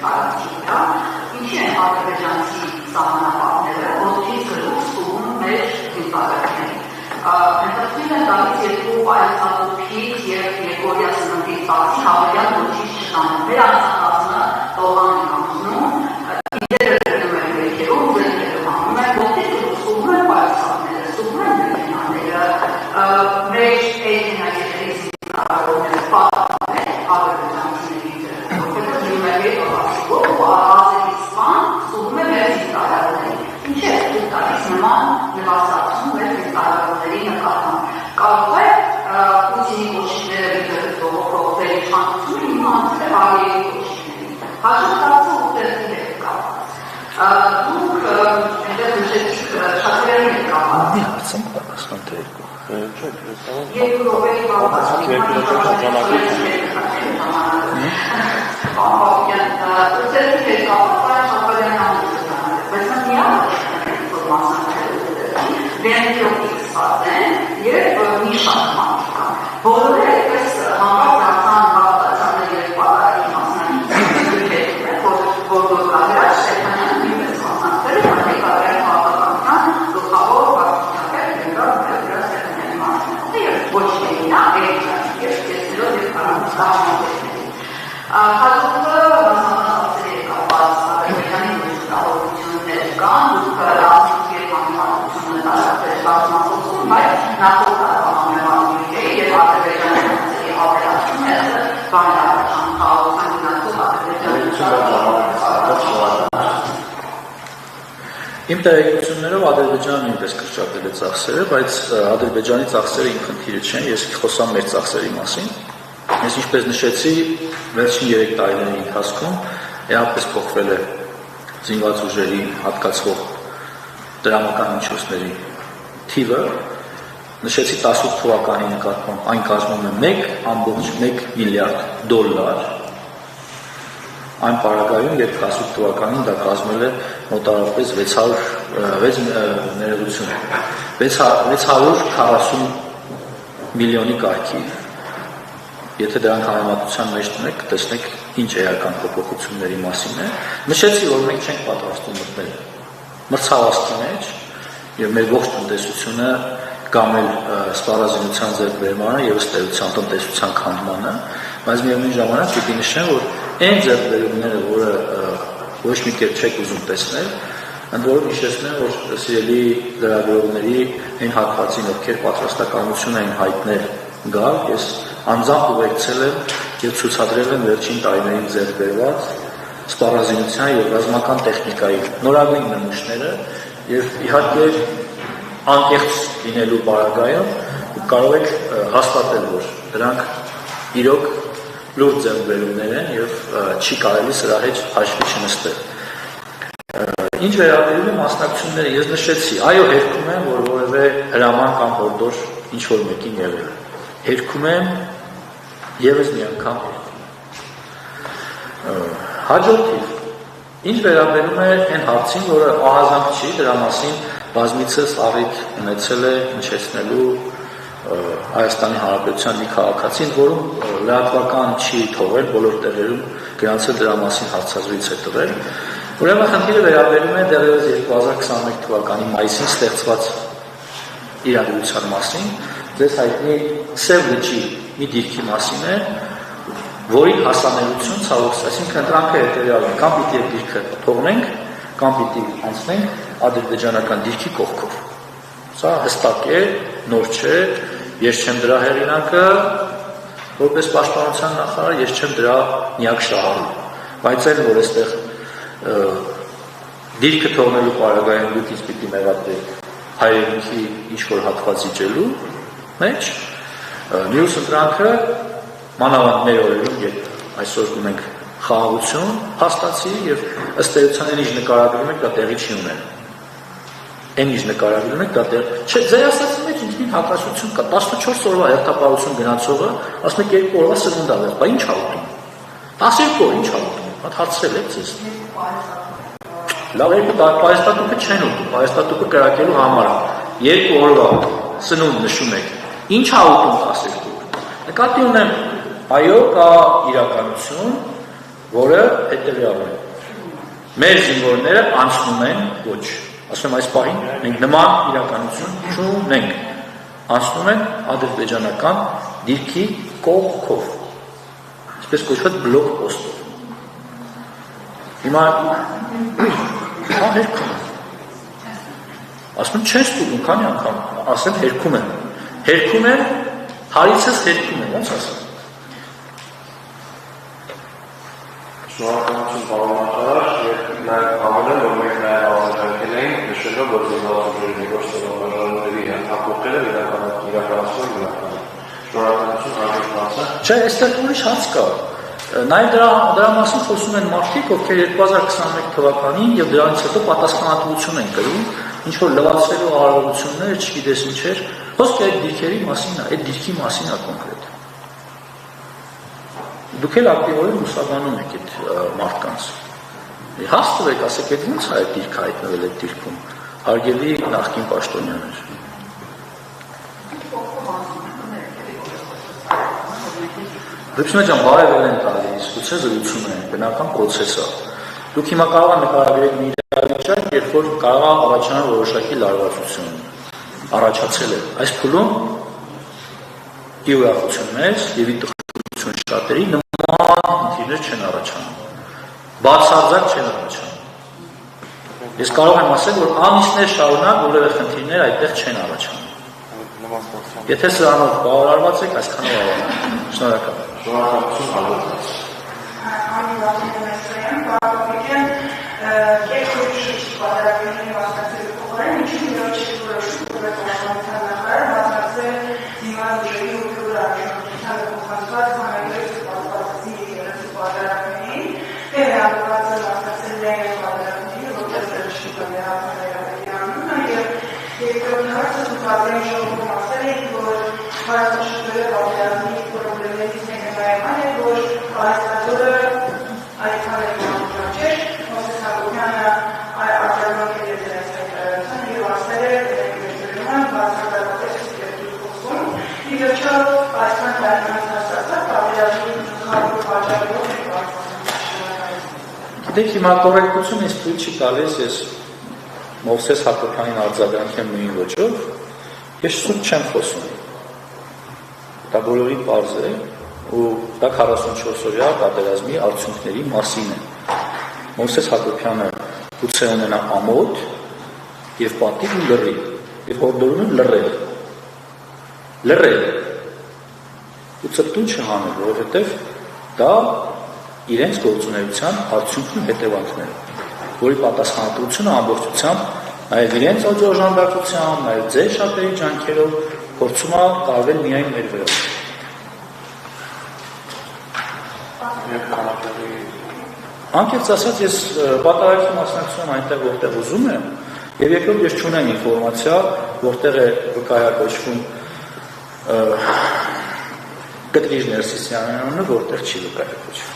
տարածքիա, ինչի են ադրբեջանցի սահմանապահները, ոտքից գրող ստուգում մեր ինտարակներին։ Հետաքրքիր են տալիս երկու այլ ծածուփից և երկորյա սննդի ծածի հավելյալ ոչինչ չտանում։ Մեր անձնակազմը տողան են ամուսնում, իդերը գրում են երկերում, զենքերում անում են, ոտքից գրող ստուգում են պայուսակները, ստուգում են մեքենաները, մեր էջենագետերից նկարողները պատանում են ադրբեջանցիների որովհետև գրում են երկրորդ ու ազերիստան ստուգում է մեր ինտարակներին։ Ինչ է ստուգ տալիս նման նվաստացում մեր ինտարակների նկատմամբ։ Կարող է Պուտինի կոչիկները բողոքողների չանցությունը հիմա անցել է Վալերի կոչիկների։ Հաջորդ հարցը ուտելքի հետ կապված։ Դուք այնտեղ նշեցիք շատերին հետ կապված։ Մի հարցում պատասխան թե երկու րոպեի կապված։ Ուտելքի հետ կապված շատերին համոզվան։ Բայց նա միակ բենտյոկից սած են և մի շատ մանք կան։ Բոլորը այդպես հանգած դարձան հավատացյալներ և պատարակի մասնակիցներ, որ գորգահրաշ Սեյթանյանը նույնպես մասնակցել է հայկական հավատականության գլխավոր վարչություններ Գեներալ Սեյթանյանի մասնակցությունը և ոչ միայն նա, այլ կեսներով և կարամուսկահամատերների։ Հաջորդը մասնավորացել է կապված Ադրբեջանի մշտավորություններ կան, դուք բայց նախորդ ամենամարուղի է և Ադրբեջանի հանցերի ավերացումը բանրավաճան խաղաղության գնացող Իմ տեղեկություններով Ադրբեջանը նույնպես կրճատել է ծախսերը, բայց Ադրբեջանի ծախսերը իմ խնդիրը չեն, ես խոսամ մեր ծախսերի մասին։ Ես ինչպես նշեցի, վերջին 3 տարիների ընթացքում էապես փոխվել է զինված ուժերի հատկացվող դրամական միջոցների թիվը, նշեցի 18 թվականի նկատմամբ այն կազմում է 1.1 միլիարդ դոլար, այն պարագայում, երբ 18 թվականին դա կազմել է մոտավորապես 640 միլիոնի կարգի։ Եթե դրանք համեմատության մեջ տնեք, կտեսնեք ինչ էական փոփոխությունների մասին է։ Նշեցի, որ մենք չենք պատրաստվում մտնել մրցավազքի մեջ և մեր ողջ տնտեսությունը կամ էլ սպառազինության ձեռքբերմանը և ըստ էության տնտեսության քանդմանը, բայց միևնույն ժամանակ պիտի նշեմ, որ այն ձեռքբերումները, որը ոչ մի կերպ չեք ուզում տեսնել, ընդ որում հիշեցնեմ, որ սիրելի լրագրողների այն հատվածին, ովքեր պատրաստականություն էին հայտնել գալ, ես անձամբ ուղեկցել եմ և ցուցադրել եմ վերջին տարիներին ձեռքբերված սպառազինության և ռազմական տեխնիկայի նորագույն նմուշները և իհարկե անկեղծ լինելու պարագայում կարող եք հաստատել, որ դրանք իրոք լուրջ ձեռքբերումներ են և չի կարելի սրա հետ հաշվի չնստել։ Ինչ վերաբերում է մասնակցությունները, ես նշեցի, այո, հերքում եմ, որ որևէ հրաման կամ հորդոր ինչ-որ մեկին եղել է։ Հերքում եմ ևս մի անգամ հաջորդիվ, ինչ վերաբերում է այն հարցին, որը ահազանգ չի, դրա մասին բազմիցս առիթ ունեցել է հնչեցնելու Հայաստանի Հանրապետության մի քաղաքացին, որում լրատվական չի թողել, բոլոր տեղերում գրանցել դրա մասին հարցազրույց է տվել։ Ուրեմն խնդիրը վերաբերում է դեռևս 2021 թվականի մայիսին ստեղծված իրադրության մասին, ձեզ հայտնի Սև լճի մի դիրքի մասին է, որի հասանելիություն ցավոք, այսինքն ընտրանքը հետևյալ է, կամ պիտի այդ դիրքը թողնենք, կամ պիտի անցնենք ադրբեջանական դիրքի կողքով։ Սա հստակ է, նոր չէ, ես չեմ դրա հեղինակը, որպես պաշտպանության նախարար, ես չեմ դրա միակ շահառու, բայց այն, որ այստեղ դիրքը թողնելու պարագայում դուք ինձ պիտի մեղադրեք հայրենիքի ինչ-որ հատված իջելու մեջ, մյուս ընտրանքը մանավանդ մեր օրերում, երբ այսօր ունենք խաղաղություն, հաստացի և ըստ էության այն ինչ նկարագրում եք, դա տեղի չի ունենում։ Այն ինչ նկարագրում եք, դա տեղի չէ, ձեր ասածի մեջ ինքնին հակասություն կա, 14 օրվա հերթապահություն գնացողը, ասում եք 2 օրվա սնունդ ա վերջ, բա ինչ ա ուտում։ 12 օր ինչ ա ուտում, հատ հարցրել եք ձեզ։ Լավ, երկու պայստատուկը չեն ուտում, պայստատուկը կրակելու համար 2 օրվա սնունդ նշում եք, ինչ ա ուտում 12 օր։ Նկատի ունեմ, այո, կա իրականություն, որը հետևյալն է։ Մեր զինվորները անցնում են ոչ, ասում այս պահին մենք նման իրականություն չունենք, անցնում են ադրբեջանական դիրքի կողքով, այսպես կոչված բլոկ պոստով։ Հիմա հերքում են, ասում չեն ստուգում, քանի անգամ ասեմ հերքում են, հարիցս հերքում են, ոնց ասեմ։ Շնորհակալություն պարոն եւ նաեւ համենայն որ մենք նաեւ արձագանքել ենք նշելով որ զինվորների նեգոցիացիաների հապոկելը իրականացում են։ Շնորհակալություն հաջորդածը։ Չէ, այստեղ ուրիշ հարց կա։ Նաեւ դրա մասին խոսում են մարդիկ, ովքեր 2021 թվականին եւ դրանից հետո պատասխանատվություն են կրում, ինչ որ լվացվելու արարողությունները, չգիտես ինչեր, խոսքը այդ դիրքերի մասին է, այդ դիրքի մասին է կոնկրետ։ Դուք էլ ակտիվորեն ուսաբանում եք այդ մարդկանց։ Հաստվեք, ասեք, այդ ո՞նց է այդ դիրքը հայտնվել այդ դիրքում։ Հարգելի նախկին պաշտոնյաներ։ Դեպի ջան, բարևել են տալիս, գուցե զրուցում են, բնական պրոցես է։ Դուք հիմա կարող եք նկարագրել մի իրավիճակ, երբ որ կարող է առաջանալ որոշակի լարվածություն, առաջացել է։ Այս փուլում ի ուրախություն մեզ եւ ի տխրություն շատերի նման խնդիրներ չեն առաջանում։ Բացարձակ չեն առաջանում։ Ես կարող եմ ասել, որ ամիսներ շարունակ որևէ խնդիրներ այդտեղ չեն առաջանում։ Եթե սրանով բավարարված եք, այսքանով ավարտենք։ Շնորհակալ։ Շնորհակալություն հաջորդած։ Դեք հիմա կորեկտություն ինձ թույլ չի տալիս, ես Մովսես Հակոբյանին արձագանքեմ նույն ոճով, ես սուտ չեմ խոսում։ Դա բոլորին պարզ է, ու դա 44-օրյա պատերազմի արդյունքների մասին է։ Մովսես Հակոբյանը գուցե ունենա ամոթ եւ պատիվ ու լռի, եւ հորդորում են լռել։ Ու ծպտուն չհանել, որովհետեւ դա իրենց գործունեության արդյունքն ու հետևանքները, որի պատասխանատվությունը ամբողջությամբ նաև իրենց օժանդակությամբ, նաև ձեր շատերի ջանքերով փորձում է կարվել միայն մեր վրա։ Անկեղծ ասած, ես պատահական մասնակցում եմ այնտեղ, որտեղ ուզում եմ, եւ երկրորդ ես չունեմ ինֆորմացիա, որտեղ է վկայակոչվում Կտրիժ Ներսիսյանի անունը, որտեղ չի վկայակոչվում։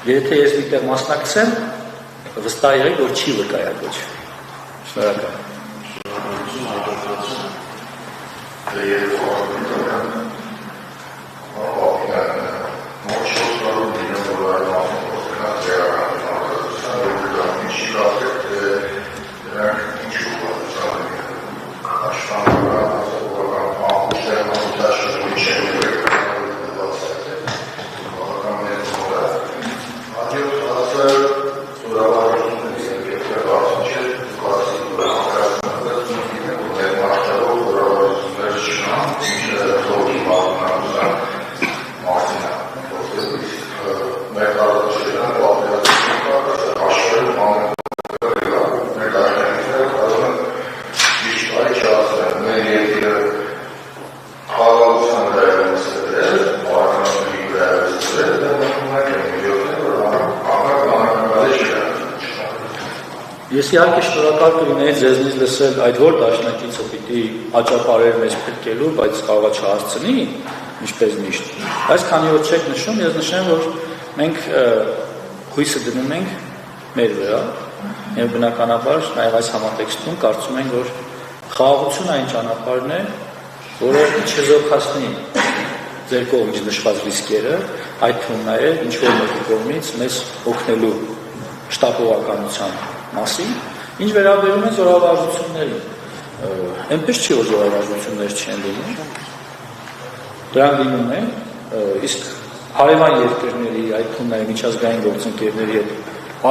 Եթե ես միտեղ մասնակցեմ, վստահ եղեք, որ չի վկայակոչվում։ Շնորհակալ։ Ես իհարկե շնորհակալ կլինեի ձեզնից լսել այդ որ դաշնակիցը պիտի աճապարեր մեզ փրկելու, բայց կարողա չհարցնի, ինչպես միշտ։ Այս քանի որ չեք նշում, ես նշեմ, որ մենք հույսը դնում ենք մեր վրա, եւ բնականաբար նաեւ այս համատեքստում կարծում ենք, որ խաղաղությունը այն ճանապարհն է, որը չզորքացնի ձեր կողմից նշված ռիսկերը, այդ թվում նաև ինչ-որ մեկի կողմից մեզ օգնելու շտապողականության մասին, ինչ վերաբերում է զորավարժություններին, այնպես չի, որ զորավարժություններ չեն լինում, դրանք լինում են, իսկ հարևան երկրների, այդ թվում նաև միջազգային գործընկերների հետ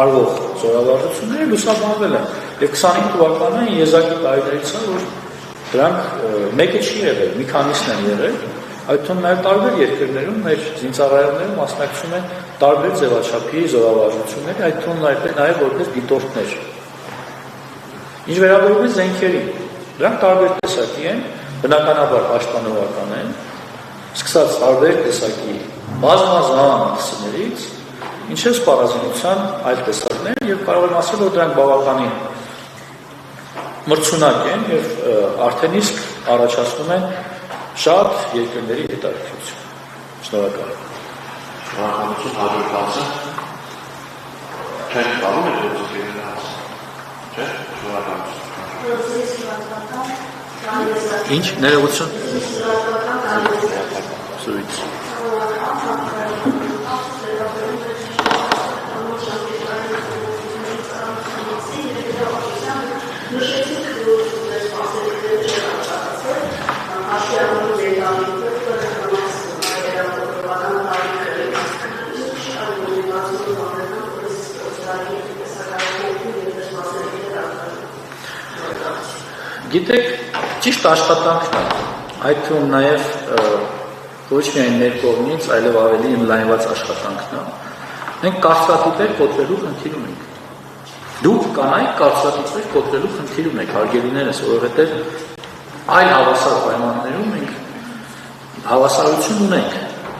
արվող զորավարժությունները լուսաբանվել են, եւ 25 թվականին եզակի տարիներից է, որ դրանք մեկը չի եղել, մի քանիսն են եղել, այդ թվում նաև տարբեր երկրներում մեր զինծառայողները մասնակցում են տարբեր ձևաչափի զորավարժությունների, այդ թվում նաև որպես դիտորդներ։ Ինչ վերաբերում է զենքերին, դրանք տարբեր տեսակի են, բնականաբար պաշտպանողական են, սկսած տարբեր տեսակի բազմազան թսներից, ինչպես սպառազինության այլ տեսակներ, եւ կարող եմ ասել, որ դրանք բավականին մրցունակ են եւ արդեն իսկ առաջացնում են շատ երկրների հետաքրքրություն։ Շնորհակալ եմ։ Շնորհակալություն հաջորդ հարցը։ Չեք կարող եք գործել հարցը։ Չէ՞, շնորհակալություն։ Ինչ ներողություն։ Սույց։ Գիտեք, ճիշտ աշխատանքն է, այդ թվում նաև ոչ միայն մեր կողմից, այլև ավելի ընդլայնված աշխատանքն է։ Մենք կարծրատիպեր կոտրելու խնդիրում ենք։ Դուք կանայք կարծրատիպեր կոտրելու խնդիրում եք, հարգելիներս, որովհետև այլ հավասար պայմաններում մենք հավասարություն ունենք,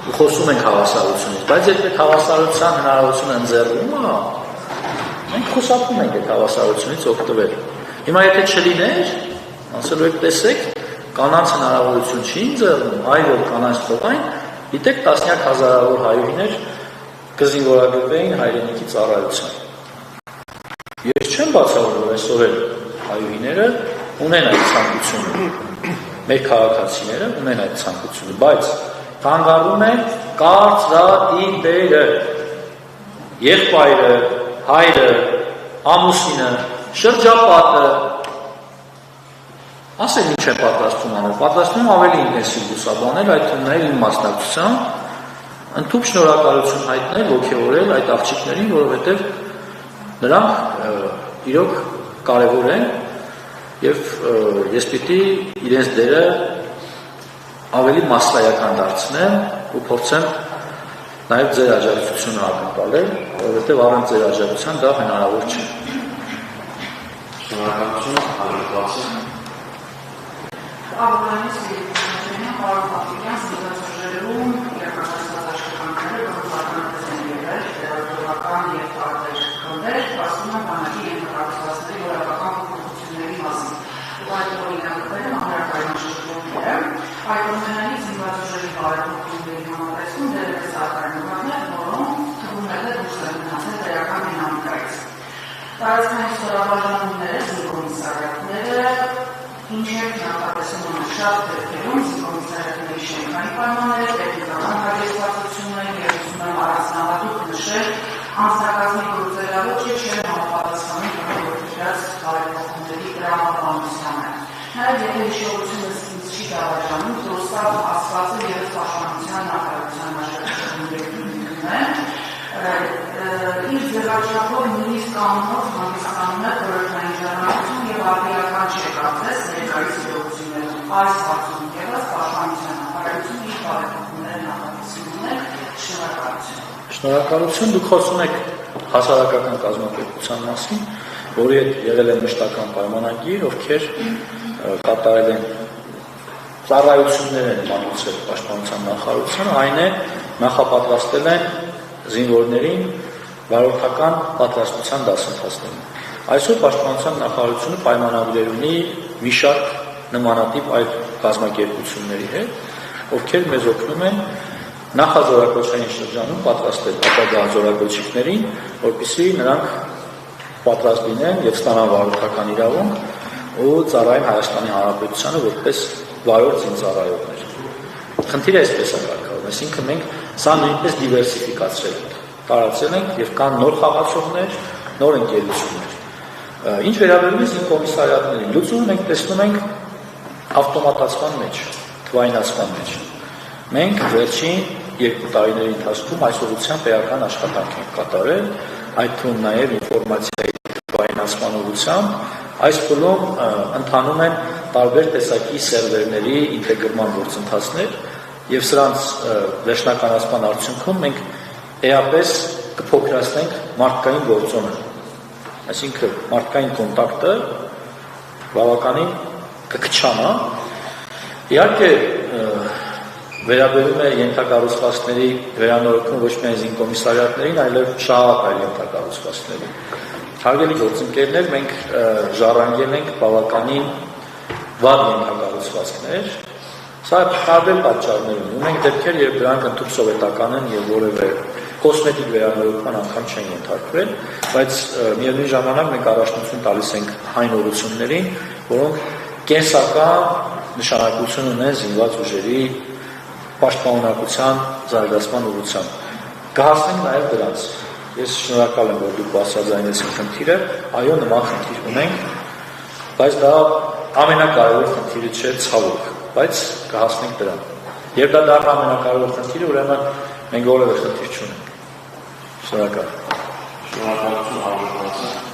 ու խոսում ենք հավասարությունից, բայց եթե հավասարության հնարավորությունը ընձեռվում է, մենք խուսափում ենք այդ հավասարությունից օգտվել։ Հիմա եթե չլիներ, ասելու եք տեսեք, կանանց հնարավորություն չի ընձեռվում, այլ որ կանանց թողային, գիտեք տասնյակ հազարավոր հայրենիներ կզինվորագրվեին հայրենիքի ծառայության։ Ես չեմ բացառում, որ այսօր էլ հայրենիները ունեն այդ ցանկությունը, մեր քաղաքացիները ունեն այդ ցանկությունը, բայց խանգարվում են կարծրատիպերը, եղբայրը, հայրը, ամուսինը, շրջապատը, ասել ինչ է պատրաստում անել, պատրաստում ավելի ինտենսիվ լուսաբանել, այդ թումների իմ մասնակցությամբ, ընդհանուր շնորհակալություն հայտնել, ոգևորել այդ աղջիկներին, որովհետև նրանք իրոք կարևոր են եւ ես պիտի իրենց դերը ավելի մասսայական դարձնեմ ու փորձեմ նաեւ ձեր աջակցությունը ակնկալել, որովհետեւ առանց ձեր աջակցության դա հնարավոր չէ։ Շնորհակալություն, հաջորդվածը։ Ավանից իրականացնեմ պարոն Պապիկյան զինվորներում իրականացված աշխատանքները գործականապես են եղել, տեղեկատվական եւ տարբեր քանդեր, ասում են բանակի եւ նկարահանվածների որակական փոփոխությունների մասին։ Այդ օրինակները հանրակայման շրջանները, այդ օրենքների զինվորների բարեփոխումների համատեսում դերևս ակարդեոններ, որոնք թվում է դուրս են մնացել դրական դինամիկայից։ Տարածքային ստորաբաժանումները, զինկոմիսարիատները, ինչեր նախատեսում են շատ դեպքերում զինկոմիսարիատների շենքային պայմանները, տեխնիկական հագեցվածությունը եւ ուզում եմ առանձնահատուկ նշել անձնակազմի գործելավոճ եւ չեն համապատասխանում գործած բարեփոխումների տրամաբանությանը։ Նաեւ եթե հիշողությունը ինձ չի դավաճանում, որ սա ասված է եւ պաշտպանության նախարարության աշխատանքներում է, իր ձևաչափով նույնիսկ կանոնով հանդիսանում է խորհրդային ժառանգություն եւ արտիական չէ կարծես ներկայիս իրողություններում։ Այս հարցում ևս պաշտպանության նախարարությունը իր բարեփոխումները նախատեսում է։ Շնորհակալություն։ Շնորհակալություն, դուք խոսում եք հասարակական կազմակերպության մասին, որի հետ եղել է մշտական պայմանագիր, ովքեր կատարել են ծառայություններ են մատուցել պաշտպանության նախարարությանը, այն է նախապատրաստել են զինվորներին վարորդական պատրաստության դասընթացներին։ Այսօր պաշտպանության նախարարությունը պայմանագրեր ունի մի շարք նմանատիպ այլ կազմակերպությունների հետ, ովքեր մեզ օգնում են նախազորակոչային շրջանում պատրաստել ապագա զորակոչիկներին, որպեսզի նրանք պատրաստ լինեն եւ ստանան վարորդական իրավունք ու ծառայեն Հայաստանի Հանրապետությանը որպես վարորդ զինծառայողներ։ Խնդիրը այսպես է կարգավորվում։ բերում, այսինքն մենք սա նույնպես դիվերսիֆիկացրել ենք, տարածել ենք եւ կան նոր խաղացողներ, նոր ընկերություններ։ Ինչ վերաբերում է զինկոմիսարիատներին, լուծումը մենք տեսնում ենք ավտոմատացման մեջ, թվայնացման մեջ։ Մենք վերջին 2 տարիների ընթացքում այս ուղղությամբ էական աշխատանք ենք կատարել, այդ թվում նաև ինֆորմացիայի թվայնացման ուղղությամբ, այս փուլում ընթանում են տարբեր տեսակի սերվերների ինտեգրման գործընթացներ եւ սրանց վերջնականացման արդյունքում մենք էապես կփոքրացնենք մարդկային գործոնը, այսինքն մարդկային կոնտակտը բավականին կքչանա, իհարկե վերաբերում է ենթակառուցվածքների վերանորոգումը ոչ միայն զինկոմիսարիատներին, այլև շահակ այլ ենթակառուցվածքների։ Հարգելի գործընկերներ, մենք ժառանգել ենք բավականին վատ ենթակառուցվածքներ, սա տարբեր պատճառներ ունի։ Ունենք դեպքեր, երբ դրանք ընդհանուր սովետական են եւ որևէ կոսմետիկ վերանորոգման անգամ չեն ենթարկվել, բայց միևնույն ժամանակ մենք առաջնություն տալիս ենք այն ուղղություններին, որոնք կենսական նշանակություն ունեն զինված ուժերի պաշտպանունակության զարգացման ուղղությամբ։ Կհասնենք նաև դրանց։ Ես շնորհակալ եմ, որ դուք բարձրաձայնեցիք խնդիրը, այո, նման խնդիր ունենք, բայց դա ամենակարևոր խնդիրը չէ, ցավոք, բայց կհասնենք դրան։ Երբ դա դառնա ամենակարևոր խնդիրը, ուրեմն մենք որևէ խնդիր չունենք։ Շնորհակալ։ Շնորհակալություն,